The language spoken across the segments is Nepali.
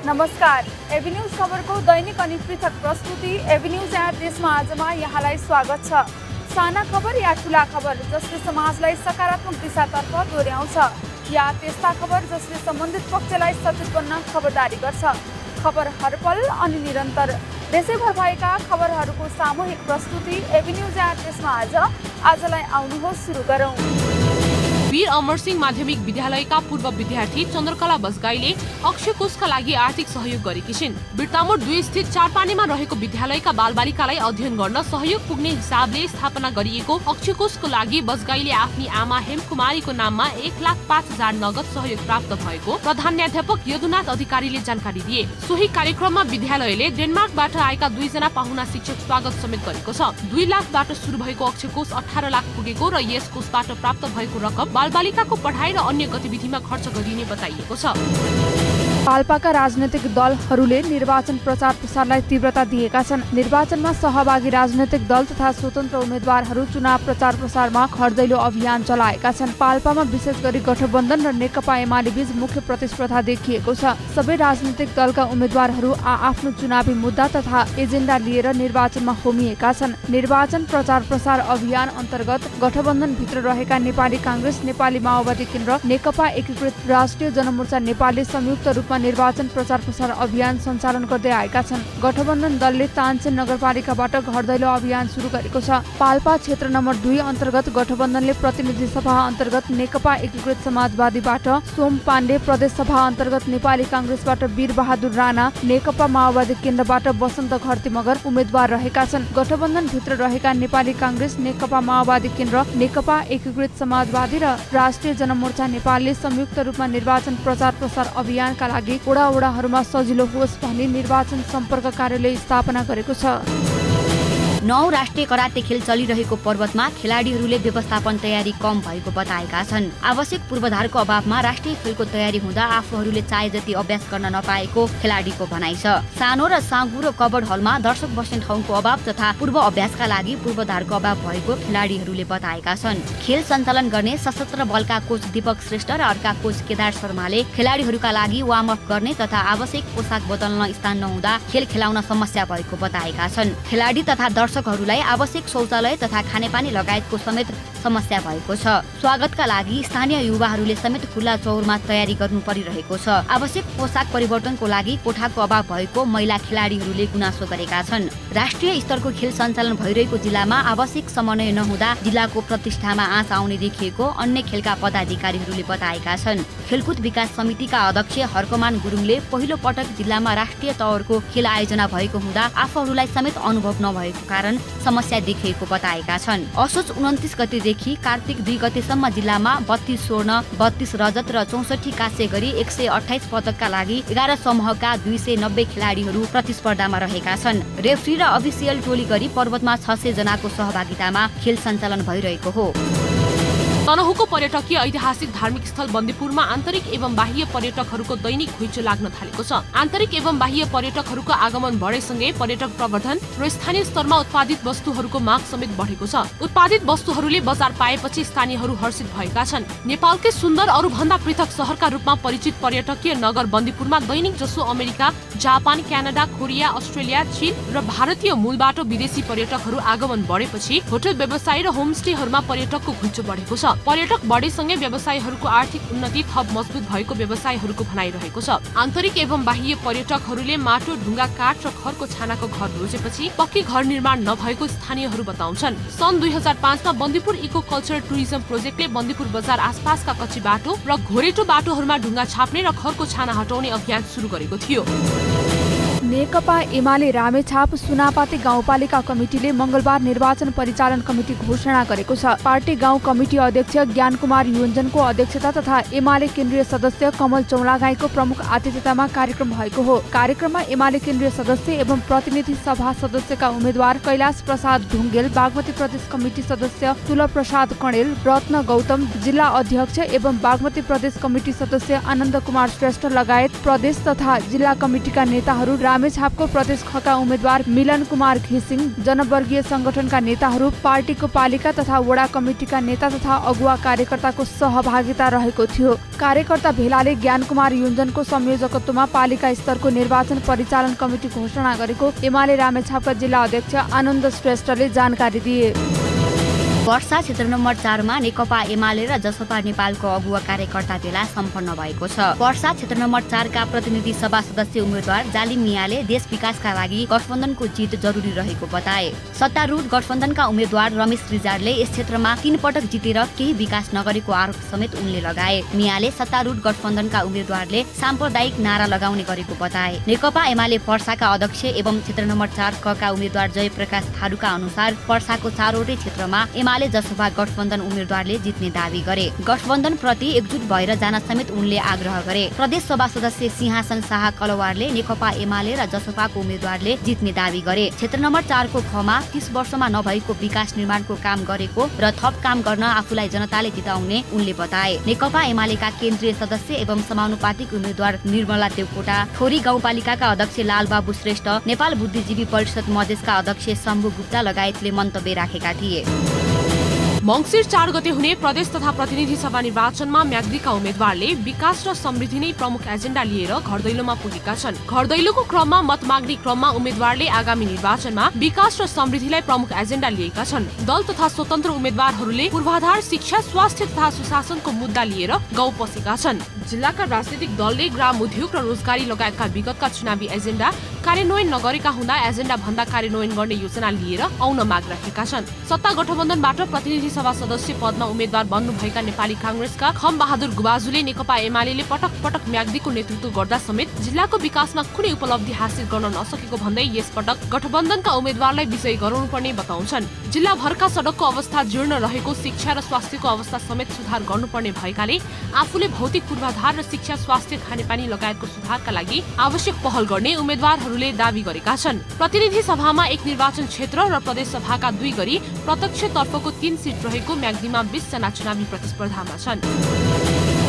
नमस्कार, एबी न्यूज खबरको दैनिक अनि पृथक प्रस्तुति एबी न्यूज एट देशमा आजमा यहाँलाई स्वागत छ। साना खबर या ठूला खबर जसले समाजलाई सकारात्मक दिशातर्फ डोर्याउँछ या त्यस्ता खबर जसले सम्बन्धित पक्षलाई सचेत बन्न खबरदारी गर्छ। खबर हरपल अनि निरन्तर देशैभर भएका खबरहरूको सामूहिक प्रस्तुति एबी न्यूज एट देशमा आजलाई आउनुहोस् सुरु गरौँ। वीर अमरसिंह माध्यमिक विद्यालयका पूर्व विद्यार्थी चन्द्रकला बस्गाईले अक्षय कोषका लागि आर्थिक सहयोग गरेकी छिन्। बिर्तामोड 2 स्थित चारपानीमा रहेको विद्यालयका बालबालिकालाई अध्ययन गर्न सहयोग पुग्ने हिसाबले स्थापना गरिएको अक्षय कोषको लागि बस्गाईले आफ्नी आमा हेमकुमारीको नाममा 1,05,000 नगद सहयोग प्राप्त भएको प्रधानाध्यापक यदुनाथ अधिकारीले जानकारी दिए। सोही कार्यक्रममा विद्यालयले डेनमार्कबाट आएका 2 जना पाहुना शिक्षक स्वागत समेत गरेको छ। 2 लाखबाट सुरु भएको अक्षय कोष 18 लाख पुगेको र यस कोषबाट प्राप्त भएको रकम बालबालिकाको पढाइ र अन्य गतिविधिमा खर्च गरिने बताइएको छ। पाल्पाका राजनैतिक दलहरूले निर्वाचन प्रचार प्रसारलाई तीव्रता दिएका छन्। निर्वाचनमा सहभागी राजनैतिक दल तथा स्वतन्त्र उम्मेद्वारहरू चुनाव प्रचार प्रसारमा खर्दैलो अभियान चलाएका छन्। पाल्पामा विशेष गरी गठबन्धन र नेकपा एमाले बीच मुख्य प्रतिस्पर्धा देखिएको छ। सबै राजनैतिक दलका उम्मेद्वारहरू आफ्नो चुनावी मुद्दा तथा एजेन्डा लिएर निर्वाचनमा होमिएका छन्। निर्वाचन प्रचार प्रसार अभियान अन्तर्गत गठबन्धन भित्र रहेका नेपाली कांग्रेस, नेपाली माओवादी केन्द्र, नेकपा एकीकृत राष्ट्रिय जनमोर्चा नेपालले संयुक्त रूपमा निर्वाचन प्रचार प्रसार अभियान सञ्चालन गर्दै आएका छन्। गठबन्धन दलले तानसेन नगरपालिकाबाट घरदैलो अभियान सुरु गरेको छ। पाल्पा क्षेत्र नम्बर 2 अन्तर्गत गठबन्धनले प्रतिनिधि सभा अन्तर्गत नेकपा एकीकृत समाजवादीबाट सोम पाण्डे, प्रदेश सभा अन्तर्गत नेपाली कांग्रेसबाट वीर बहादुर राणा, नेकपा माओवादी केन्द्रबाट वसन्त घरती मगर उम्मेद्वार रहेका छन्। गठबन्धन भित्र रहेका नेपाली कांग्रेस, नेकपा माओवादी केन्द्र, नेकपा एकीकृत समाजवादी र राष्ट्रिय जनमोर्चा नेपालले संयुक्त रूपमा निर्वाचन प्रचार प्रसार अभियानका लागि वडाहरूमा सजिलो होस् भनी निर्वाचन सम्पर्क कार्यालय स्थापना गरेको छ। 9 राष्ट्रिय कराते खेल चलिरहेको पर्वतमा खेलाडीहरूले व्यवस्थापन तयारी कम भएको बताएका छन्। आवश्यक पूर्वाधारको अभावमा राष्ट्रिय खेलको तयारी हुँदा आफूहरूले चाहे जति अभ्यास गर्न नपाएको खेलाडीको भनाइ छ। सानो र साँगु र कबड हलमा दर्शक बस्ने ठाउँको अभाव तथा पूर्व अभ्यासका लागि पूर्वाधारको अभाव भएको खेलाडीहरूले बताएका छन्। खेल सञ्चालन गर्ने सशस्त्र बलका कोच दीपक श्रेष्ठ र अर्का कोच केदार शर्माले खेलाडीहरूका लागि वार्म अप गर्ने तथा आवश्यक पोसाक बदल्न स्थान नहुँदा खेल खेलाउन समस्या भएको बताएका छन्। खेलाडी तथा दर्शकहरूलाई आवश्यक शौचालय तथा खानेपानी लगायतको समेत समस्या भएको छ। स्वागतका लागि स्थानीय युवाहरूले समेत खुल्ला चौरमा तयारी गर्नु परिरहेको छ। आवश्यक पोसाक परिवर्तनको लागि कोठाको अभाव भएको महिला खेलाडीहरूले गुनासो गरेका छन्। राष्ट्रिय स्तरको खेल सञ्चालन भइरहेको जिल्लामा आवश्यक समन्वय नहुँदा जिल्लाको प्रतिष्ठामा आँच आउने देखिएको अन्य खेलका पदाधिकारीहरूले बताएका छन्। खेलकुद विकास समितिका अध्यक्ष हर्कमान गुरुङले पहिलो पटक जिल्लामा राष्ट्रिय तवरको खेल आयोजना भएको हुँदा आफूहरूलाई समेत अनुभव नभएको कारण समस्या देखिएको बताएका छन्। असोज 29 गतेदेखि कार्तिक 2 गतेसम्म जिल्लामा 32 स्वर्ण, 32 रजत र 64 काँस्य गरी 128 पदकका लागि 11 समूहका 290 खेलाडीहरू प्रतिस्पर्धामा रहेका छन्। रेफ्री र अफिसियल टोली गरी पर्वतमा 600 जनाको सहभागितामा खेल सञ्चालन भइरहेको हो। तनहुको पर्यटकीय ऐतिहासिक धार्मिक स्थल बन्दीपुरमा आन्तरिक एवं बाह्य पर्यटकहरूको दैनिक घुइँचो लाग्न थालेको छ। आन्तरिक एवं बाह्य पर्यटकहरूको आगमन बढेसँगै पर्यटक प्रवर्धन र स्थानीय स्तरमा उत्पादित वस्तुहरूको माग समेत बढेको छ। उत्पादित वस्तुहरूले बजार पाएपछि स्थानीयहरू हर्षित भएका छन्। नेपालकै सुन्दर अरूभन्दा पृथक शहरका रूपमा परिचित पर्यटकीय नगर बन्दीपुरमा दैनिक जसो America, Japan, Canada, Korea, Australia, चीन र भारतीय मूलबाट विदेशी पर्यटकहरू आगमन बढेपछि होटल व्यवसाय र होमस्टेहरूमा पर्यटकको घुइँचो बढेको छ। पर्यटक बढेसँगै व्यवसायहरूको आर्थिक उन्नति थप मजबुत भएको व्यवसायहरूको भनाइरहेको छ। आन्तरिक एवं बाह्य पर्यटकहरूले माटो, ढुङ्गा, काठ र खरको छानाको घर रोजेपछि पक्की घर निर्माण नभएको स्थानीयहरू बताउँछन्। सन् 2005 मा बन्दीपुर इको कल्चर टुरिज्म प्रोजेक्टले बन्दीपुर बजार आसपासका कच्ची बाटो र घोरेटो बाटोहरूमा ढुङ्गा छाप्ने र खरको छाना हटाउने अभियान सुरु गरेको थियो। नेकपा एमाले रामेछाप सुनापाती गाउँपालिका कमिटीले मंगलबार निर्वाचन परिचालन कमिटी घोषणा गरेको छ। पार्टी गाउँ कमिटी अध्यक्ष ज्ञान कुमार योन्जनको अध्यक्षता तथा एमाले केन्द्रीय सदस्य कमल चौलागाईको प्रमुख आतिथ्यतामा कार्यक्रम भएको हो। कार्यक्रममा एमाले केन्द्रीय सदस्य एवं प्रतिनिधि सभा सदस्यका उम्मेद्वार कैलाश प्रसाद ढुङ्गेल, बागमती प्रदेश कमिटी सदस्य तुल प्रसाद कणेल, रत्न गौतम, जिल्ला अध्यक्ष एवं बागमती प्रदेश कमिटी सदस्य आनन्द कुमार श्रेष्ठ लगायत प्रदेश तथा जिल्ला कमिटीका नेताहरू रामेछापको प्रदेश खका उम्मेद्वार मिलन कुमार घिसिङ, जनवर्गीय संगठनका नेताहरू, पार्टीको पालिका तथा वडा कमिटीका नेता तथा अगुवा कार्यकर्ताको सहभागिता रहेको थियो। कार्यकर्ता भेलाले ज्ञान कुमार योन्जनको संयोजकत्वमा पालिका स्तरको निर्वाचन परिचालन कमिटी घोषणा गरेको एमाले रामेछापका जिल्ला अध्यक्ष आनन्द श्रेष्ठले जानकारी दिए। पर्सा क्षेत्र नम्बर 4 मा नेकपा एमाले र जसपा नेपालको अगुवा कार्यकर्ता भेला सम्पन्न भएको छ। पर्सा क्षेत्र नम्बर 4 का प्रतिनिधि सभा सदस्य उम्मेद्वार जालिम मियाले देश विकासका लागि गठबन्धनको जित जरुरी रहेको बताए। सत्तारूढ गठबन्धनका उम्मेद्वार रमेश रिजालले यस क्षेत्रमा 3 पटक जितेर केही विकास नगरेको आरोप समेत उनले लगाए। मियाले सत्तारूढ गठबन्धनका उम्मेद्वारले साम्प्रदायिक नारा लगाउने गरेको बताए। नेकपा एमाले पर्साका अध्यक्ष एवं क्षेत्र नम्बर 4 क का उम्मेद्वार जयप्रकाश थारूका अनुसार पर्साको 4वटै क्षेत्रमा एमाले जसपा गठबन्धन उम्मेद्वारले जित्ने दावी गरे। गठबन्धन प्रति एकजुट भएर जान समेत उनले आग्रह गरे। प्रदेश सभा सदस्य सिंहासन शाह कलवारले नेकपा एमाले र जसपाको उम्मेद्वारले जित्ने दावी गरे। क्षेत्र नम्बर 4 को खमा 30 वर्षमा नभएको विकास निर्माणको काम गरेको र थप काम गर्न आफूलाई जनताले जिताउने उनले बताए। नेकपा एमालेका केन्द्रीय सदस्य एवं समानुपातिक उम्मेद्वार निर्मला देवकोटा, ठोरी गाउँपालिकाका अध्यक्ष लालबाबु श्रेष्ठ, नेपाल बुद्धिजीवी परिषद मधेसका अध्यक्ष शम्भु गुप्ता लगायतले मन्तव्य राखेका थिए। मङ्सिर 4 गते हुने प्रदेश तथा प्रतिनिधि सभा निर्वाचनमा म्याग्दीका उम्मेद्वारले विकास र समृद्धि नै प्रमुख एजेन्डा लिएर घरदैलोमा पुगेका छन्। घरदैलोको क्रममा मत माग्ने क्रममा उम्मेद्वारले आगामी निर्वाचनमा विकास र समृद्धिलाई प्रमुख एजेन्डा लिएका छन्। दल तथा स्वतन्त्र उम्मेद्वारहरूले पूर्वाधार, शिक्षा, स्वास्थ्य तथा सुशासनको मुद्दा लिएर गाउँ पसेका छन्। जिल्लाका राजनीतिक दलले ग्राम उद्योग र रोजगारी लगायतका विगतका चुनावी एजेन्डा कार्यान्वयन नगरेका हुँदा एजेन्डा भन्दा कार्यान्वयन गर्ने योजना लिएर आउन माग राखेका छन्। सत्ता गठबन्धनबाट प्रतिनिधि सभा सदस्य पदमा उम्मेद्वार बन्नुभएका नेपाली कांग्रेसका खम बहादुर गुबाजुले नेकपा एमाले पटक पटक म्याग्दीको नेतृत्व गर्दा समेत जिल्लाको विकासमा कुनै उपलब्धि हासिल गर्न नसकेको भन्दै यस पटक गठबन्धनका उम्मेद्वारलाई विजयी गराउनुपर्ने बताउँछन्। जिल्लाभरका सडकको अवस्था जीर्ण रहेको, शिक्षा र स्वास्थ्यको अवस्था समेत सुधार गर्नुपर्ने भएकाले आफूले भौतिक पूर्वाधार र शिक्षा, स्वास्थ्य, खानेपानी लगायतको सुधारका लागि आवश्यक पहल गर्ने उम्मेद्वारहरूले दावी गरेका छन्। प्रतिनिधि सभामा 1 निर्वाचन क्षेत्र र प्रदेश सभाका 2 गरी प्रत्यक्षतर्फको 3 सिट रहेको म्याग्दीमा 20 जना चुनावी प्रतिस्पर्धामा छन्।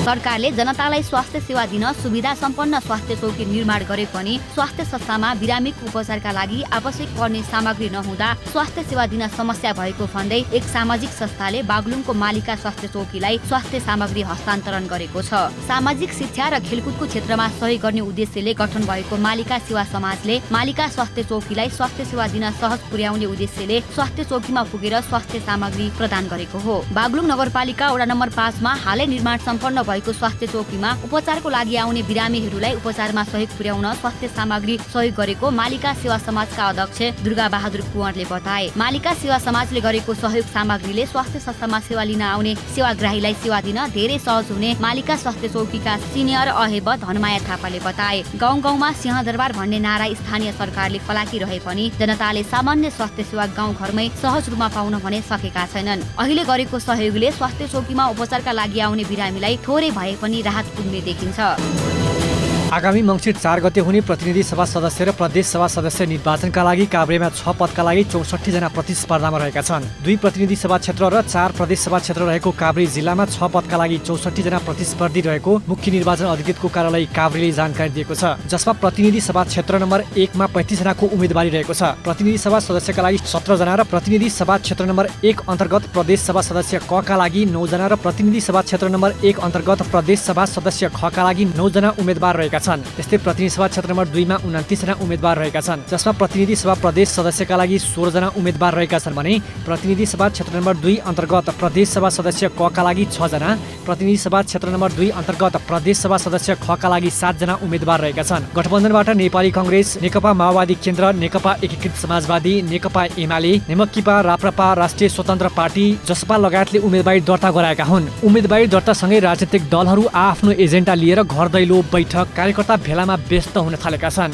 सरकारले जनतालाई स्वास्थ्य सेवा दिन सुविधा सम्पन्न स्वास्थ्य चौकी निर्माण गरे पनि स्वास्थ्य संस्थामा बिरामीको उपचारका लागि आवश्यक पर्ने सामग्री नहुँदा स्वास्थ्य सेवा दिन समस्या भएको भन्दै एक सामाजिक संस्थाले बागलुङको मालिका स्वास्थ्य चौकीलाई स्वास्थ्य सामग्री हस्तान्तरण गरेको छ। सामाजिक शिक्षा र खेलकुदको क्षेत्रमा सहयोग गर्ने उद्देश्यले गठन भएको मालिका सेवा समाजले मालिका स्वास्थ्य चौकीलाई स्वास्थ्य सेवा दिन सहज पुर्याउने उद्देश्यले स्वास्थ्य चौकीमा पुगेर स्वास्थ्य सामग्री प्रदान गरेको हो। बागलुङ नगरपालिका वडा नम्बर 5 मा हालै निर्माण सम्पन्न भएको स्वास्थ्य चौकीमा उपचारको लागि आउने बिरामीहरूलाई उपचारमा सहयोग पुर्याउन स्वास्थ्य सामग्री सहयोग गरेको मालिका सेवा समाजका अध्यक्ष दुर्गा बहादुर कुँवरले बताए। मालिका सेवा समाजले गरेको सहयोग सामग्रीले स्वास्थ्य संस्थामा सेवा लिन आउने सेवाग्राहीलाई सेवा दिन धेरै सहज हुने मालिका स्वास्थ्य चौकीका सिनियर अहेब धनमाया थापाले बताए। गाउँ गाउँमा सिंहदरबार भन्ने नारा स्थानीय सरकारले फलाकिरहे पनि जनताले सामान्य स्वास्थ्य सेवा गाउँ घरमै सहज रूपमा पाउन भने सकेका छैनन्। अहिले गरेको सहयोगले स्वास्थ्य चौकीमा उपचारका लागि आउने बिरामीलाई थोरै भए पनि राहत पुग्ने देखिन्छ। आगामी मङ्सिर 4 गते हुने प्रतिनिधि सभा सदस्य र प्रदेश सभा सदस्य निर्वाचनका लागि काभ्रेमा 6 पदका लागि 64 जना प्रतिस्पर्धामा रहेका छन्। 2 प्रतिनिधि सभा क्षेत्र र 4 प्रदेश सभा क्षेत्र रहेको काभ्रे जिल्लामा 6 पदका लागि 64 जना प्रतिस्पर्धी रहेको मुख्य निर्वाचन अधिकृतको कार्यालय काभ्रेले जानकारी दिएको छ। जसमा प्रतिनिधि सभा क्षेत्र नम्बर 1 मा 35 जनाको उम्मेदवारी रहेको छ। प्रतिनिधि सभा सदस्यका लागि 17 जना र प्रतिनिधि सभा क्षेत्र नम्बर 1 अन्तर्गत प्रदेश सभा सदस्य क का लागि 9 जना र प्रतिनिधि सभा क्षेत्र नम्बर 1 अन्तर्गत प्रदेश सभा सदस्य ख का लागि 9 जना उम्मेदवार रहेका छन्। त्यस्तै प्रतिनिधि सभा क्षेत्र नम्बर 2 मा 29 जना उम्मेदवार रहेका छन्। जसमा प्रतिनिधि सभा प्रदेश सदस्यका लागि 16 जना उम्मेदवार रहेका छन् भने प्रतिनिधि सभा क्षेत्र नम्बर 2 अन्तर्गत प्रदेश सभा सदस्य क का लागि 6 जना, प्रतिनिधि सभा क्षेत्र नम्बर 2 अन्तर्गत प्रदेश सभा सदस्य ख का लागि 7 जना उम्मेदवार रहेका छन्। गठबन्धनबाट नेपाली कांग्रेस, नेकपा माओवादी केन्द्र, नेकपा एकीकृत समाजवादी, नेकपा एमाले, नेमकिपा, राप्रपा, राष्ट्रिय स्वतन्त्र पार्टी, जसपा लगायतले उम्मेदवारी दर्ता गराएका हुन्। उम्मेदवारी दर्तासँगै राजनीतिक दलहरू आफ्नो एजेन्डा लिएर घर दैलो, बैठक, कार्यकर्ता भेलामा व्यस्त हुन थालेका छन्।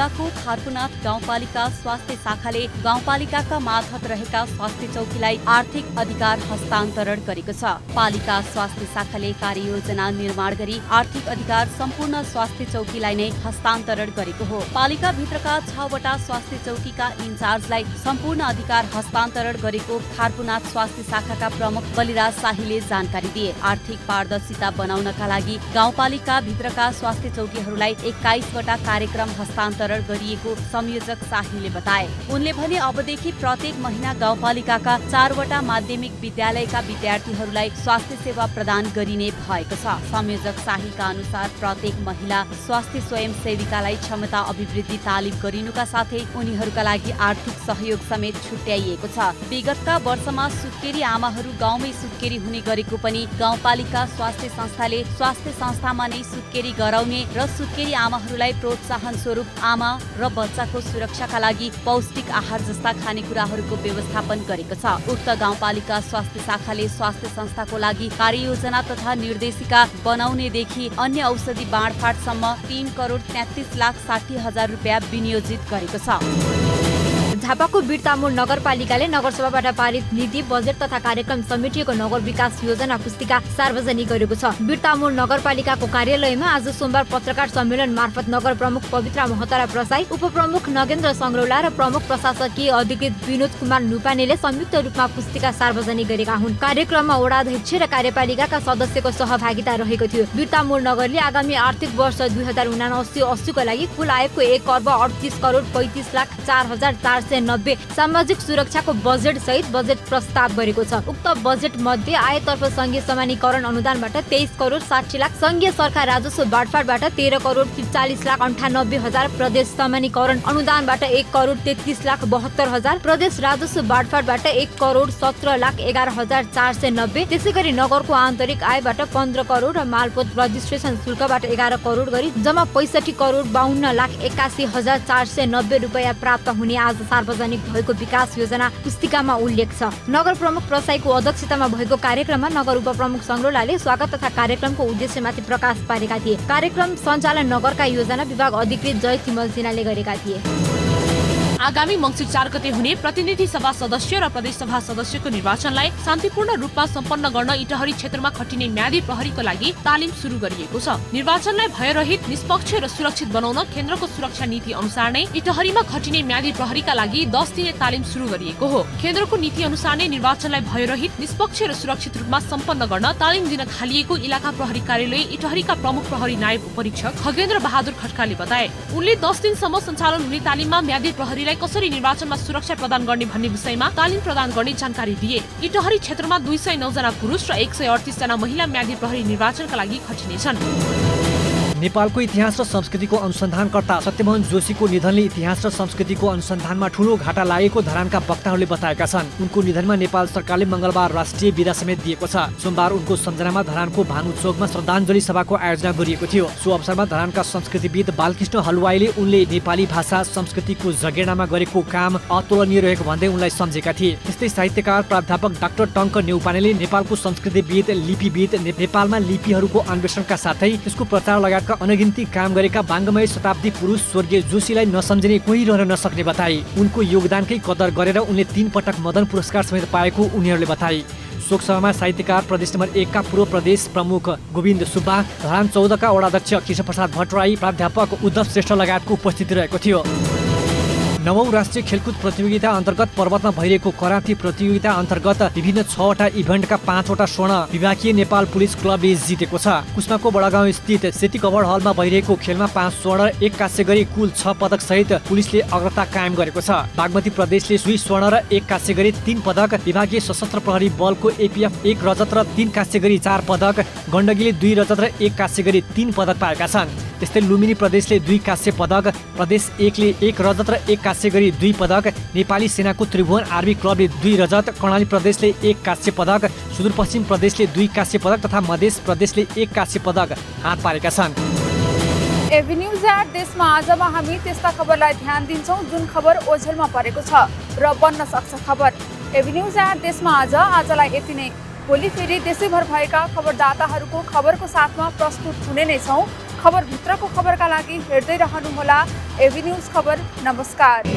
जिल्लाको खारपुनाथ गाउँपालिका स्वास्थ्य शाखाले गाउँपालिकाका मार्फत रहेका स्वास्थ्य चौकीलाई आर्थिक अधिकार हस्तान्तरण गरेको छ। पालिका स्वास्थ्य शाखाले कार्ययोजना निर्माण गरी आर्थिक अधिकार सम्पूर्ण स्वास्थ्य चौकीलाई नै हस्तान्तरण गरेको हो। पालिका भित्रका 6 वटा स्वास्थ्य चौकीका इन्चार्जलाई सम्पूर्ण अधिकार हस्तान्तरण गरेको खारपुनाथ स्वास्थ्य शाखाका प्रमुख बलिराज शाहीले जानकारी दिए। आर्थिक पारदर्शिता बनाउनका लागि गाउँपालिका भित्रका स्वास्थ्य चौकीहरूलाई 21 वटा कार्यक्रम हस्तान्तरण गरिएको संयोजक शाहीले बताए। उनले भने अबदेखि प्रत्येक महिना गाउँपालिकाका 4 वटा माध्यमिक विद्यालयका विद्यार्थीहरूलाई स्वास्थ्य सेवा प्रदान गरिने भएको छ। संयोजक शाहीका अनुसार प्रत्येक महिला स्वास्थ्य स्वयंसेविकालाई क्षमता अभिवृद्धि तालिम गरिनुका साथै उनीहरूका लागि आर्थिक सहयोग समेत छुट्याइएको छ। विगतका वर्षमा सुत्केरी आमाहरू गाउँमै सुत्केरी हुने गरेको पनि गाउँपालिका स्वास्थ्य संस्थाले स्वास्थ्य संस्थामा नै सुत्केरी गराउने र सुत्केरी आमाहरूलाई प्रोत्साहन स्वरूप आमा र बच्चाको सुरक्षाका लागि पौष्टिक आहार जस्ता खानेकुराहरूको व्यवस्थापन गरेको छ। उक्त गाउँपालिका स्वास्थ्य शाखाले स्वास्थ्य संस्थाको लागि कार्ययोजना तथा निर्देशिका बनाउनेदेखि अन्य औषधि बाँडफाँडसम्म 3,33,60,000 रुपियाँ विनियोजित गरेको छ। झापाको बिरतामोड नगरपालिकाले नगरसभाबाट पारित नीति बजेट तथा कार्यक्रम समितिको नगर विकास योजना पुस्तिका सार्वजनिक गरेको छ। बिरतामोड नगरपालिकाको कार्यालयमा आज सोमबार पत्रकार सम्मेलन मार्फत नगर प्रमुख पवित्रा महतारा प्रसाई, उपप्रमुख नगेन्द्र संग्रौला र प्रमुख प्रशासकीय अधिकृत विनोद कुमार नुपानेले संयुक्त रूपमा पुस्तिका सार्वजनिक गरेका हुन्। कार्यक्रममा वडाध्यक्ष र कार्यपालिकाका सदस्यको सहभागिता रहेको थियो। बिरतामोड नगरले आगामी आर्थिक वर्ष 2079-80 को लागि कुल आयको 1,38,38,04,490 सामाजिक सुरक्षाको बजेट सहित बजेट प्रस्ताव गरेको छ। उक्त बजेट मध्ये आयतर्फ संघीय समानीकरण अनुदानबाट 23,60,00,000, संघीय सरकार राजस्व बाँडफाँडबाट 13,40,98,000, प्रदेश समानीकरण अनुदानबाट 1,33,72,000, प्रदेश राजस्व बाँडफाँडबाट 1,17,11,490, त्यसै गरी नगरको आन्तरिक आयबाट 15 करोड र मालपोत रजिस्ट्रेसन शुल्कबाट 11 करोड गरी जम्मा 65,52,81,490 रुपियाँ प्राप्त हुने आज सार्वजनिक भएको विकास योजना पुस्तिकामा उल्लेख छ। नगर प्रमुख प्रसाईको अध्यक्षतामा भएको कार्यक्रममा नगर उपप्रमुख संग्रौलाले स्वागत तथा कार्यक्रमको उद्देश्यमाथि प्रकाश पारेका थिए। कार्यक्रम सञ्चालन नगरका योजना विभाग अधिकृत जय तिमल सिन्हाले गरेका थिए। आगामी मङ्सिर 4 गते हुने प्रतिनिधि सभा सदस्य र प्रदेश सभा सदस्यको निर्वाचनलाई शान्तिपूर्ण रूपमा सम्पन्न गर्न इटहरी क्षेत्रमा खटिने म्यादी प्रहरीको लागि तालिम सुरु गरिएको छ। निर्वाचनलाई भयरहित, निष्पक्ष र सुरक्षित बनाउन केन्द्रको सुरक्षा नीति अनुसार नै इटहरीमा खटिने म्यादी प्रहरीका लागि 10 दिने तालिम सुरु गरिएको हो। केन्द्रको नीति अनुसार नै निर्वाचनलाई भयरहित, निष्पक्ष र सुरक्षित रूपमा सम्पन्न गर्न तालिम दिन थालिएको इलाका प्रहरी कार्यालय इटहरीका प्रमुख प्रहरी नायब उपरीक्षक खगेन्द्र बहादुर खड्काले बताए। उनले 10 दिनसम्म सञ्चालन हुने तालिममा म्यादी प्रहरीलाई कसरी निर्वाचनमा सुरक्षा प्रदान गर्ने भन्ने विषयमा तालिम प्रदान गर्ने जानकारी दिए। इटहरी क्षेत्रमा 209 जना पुरुष र 138 जना महिला म्यादी प्रहरी निर्वाचनका लागि खटिनेछन्। नेपालको इतिहास र संस्कृतिको अनुसन्धानकर्ता सत्यमोहन जोशीको निधनले इतिहास र संस्कृतिको अनुसन्धानमा ठूलो घाटा लागेको धरानका वक्ताहरूले बताएका छन्। उनको निधनमा नेपाल सरकारले मंगलबार राष्ट्रिय बिदा समेत दिएको छ। सोमबार उनको सम्झनामा धरानको भानु चोकमा श्रद्धाञ्जली सभाको आयोजना गरिएको थियो। सो अवसरमा धरानका संस्कृतिविद बालकृष्ण हलवाईले उनले नेपाली भाषा संस्कृतिको जगेर्नामा गरेको काम अतुलनीय रहेको भन्दै उनलाई सम्झेका थिए। त्यस्तै साहित्यकार प्राध्यापक डाक्टर टङ्क नेउपानेले नेपालको संस्कृतिविद, लिपिविद, नेपालमा लिपिहरूको अन्वेषणका साथै त्यसको प्रचार लगायत अनगिन्ती काम गरेका वाङ्गमय शताब्दी पुरुष स्वर्गीय जोशीलाई नसम्झिने कोही रहन नसक्ने बताए। उनको योगदानकै कदर गरेर उनले 3 पटक मदन पुरस्कार समेत पाएको उनीहरूले बताए। शोकसभामा साहित्यकार प्रदेश नम्बर 1 का पूर्व प्रदेश प्रमुख गोविन्द सुब्बा, धरान 14 का वडाध्यक्ष कृष्णप्रसाद भट्टराई, प्राध्यापक उद्धव श्रेष्ठ लगायतको उपस्थिति रहेको थियो। 9औं राष्ट्रिय खेलकुद प्रतियोगिता अन्तर्गत पर्वतमा भइरहेको कराते प्रतियोगिता अन्तर्गत विभिन्न 6 वटा इभेन्टका 5 वटा स्वर्ण विभागीय नेपाल पुलिस क्लबले जितेको छ। कुस्माको बडागाउँ स्थित सेती कभर हलमा भइरहेको खेलमा 5 स्वर्ण र 1 काँस्य गरी कुल 6 पदक सहित पुलिसले अग्रता कायम गरेको छ। बागमती प्रदेशले 2 स्वर्ण र 1 काँस्य गरी 3 पदक, विभागीय सशस्त्र प्रहरी बलको एपीएफ 1 रजत र 3 काँस्य गरी 4 पदक, गण्डकीले 2 रजत र 1 काँस्य गरी 3 पदक पाएका छन्। त्यस्तै लुम्बिनी प्रदेशले 2 काँस्य पदक, प्रदेश 1 ले 1 रजत र 1 काँस्य गरी 2 पदक, नेपाली सेनाको त्रिभुवन आर्मी क्लबले 2 रजत, कर्णाली प्रदेशले 1 काँस्य पदक, सुदूरपश्चिम प्रदेशले 2 काँस्य पदक तथा मध्य प्रदेशले 1 काँस्य पदक हात पारेका छन्। एभिन्यूज एट देशमा आजमा हामी त्यस्ता खबरलाई ध्यान दिन्छौं जुन खबर ओझेलमा परेको छ र बन्न सक्छ खबर। एभिन्यूज एट देशमा आजलाई यति नै। भोलि फेरि देशैभर भएका खबरदाताहरूको खबरको साथमा प्रस्तुत हुने नै छौं। खबरभित्रको खबरका लागि हेर्दै रहनुहोला एभी न्यूज खबर। नमस्कार।